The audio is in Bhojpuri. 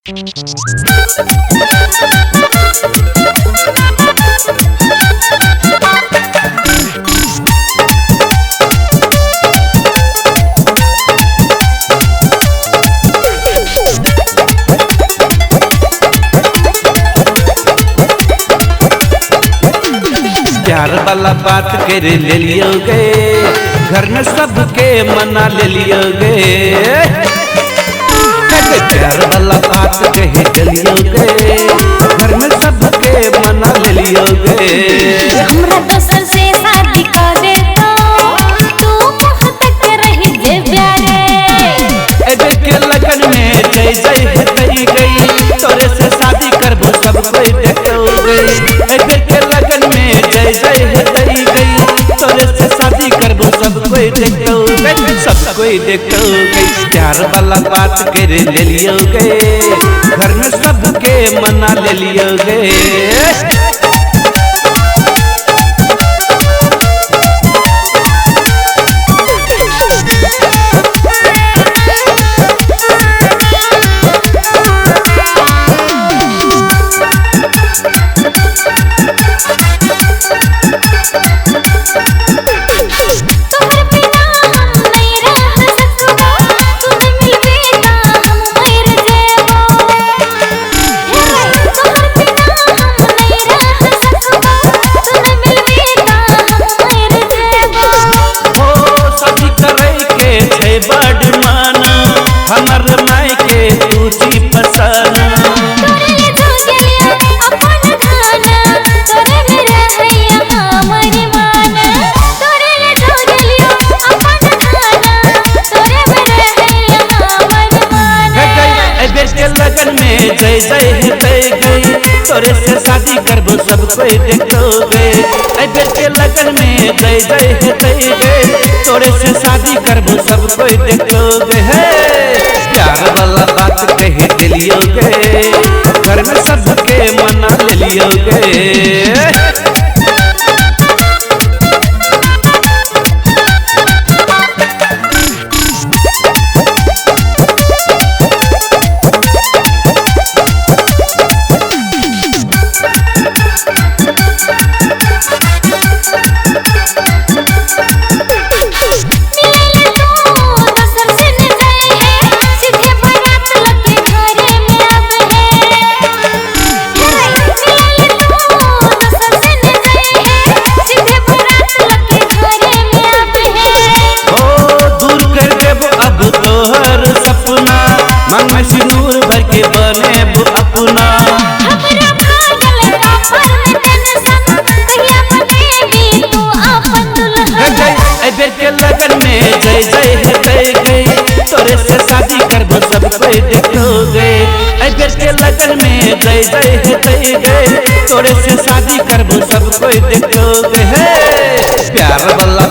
प्यार वाला बात कर ले लियो गे, घर में सबके मना ले लियो गे। प्यार वाला बात कह ले लियो गे, घर में सबके मना ले लियो गे। हमरा दोसर से शादी करे तो तू कहाँ तक रही जे प्यारे। एबे के लगन में जय जय हेतई गई, तोरे से शादी करबो सब कोई देखो गई। एबे के लगन में जय जय हेतई गई, तोरे से शादी करबो सब कोई देखो गई, सब कोई देखो गई। प्यार वाला बात कर ले लियो गे, घर में सबके मना ले लियो गे। हमर माई के तुझी पसंद लगन में जय जय हेतई गई, तोरे से शादी करबो सब कोई देखो गे। एबे के लगन में जय जय हेतई गई, तोरे से शादी करबो सब कोई देखो गे। प्यार वाला बात कह दे लियो गे, घर में सबके मना ले लियो गे। मन में सिंदूर भर के बने अपना, एबे के लगन में जय जय हेतई गई, तोरे से शादी करबो सब कोई देखो गे। एबे के लगन में जय जय हेतई गई, तोरे से शादी करबो सब कोई देखो गे। प्यार वाला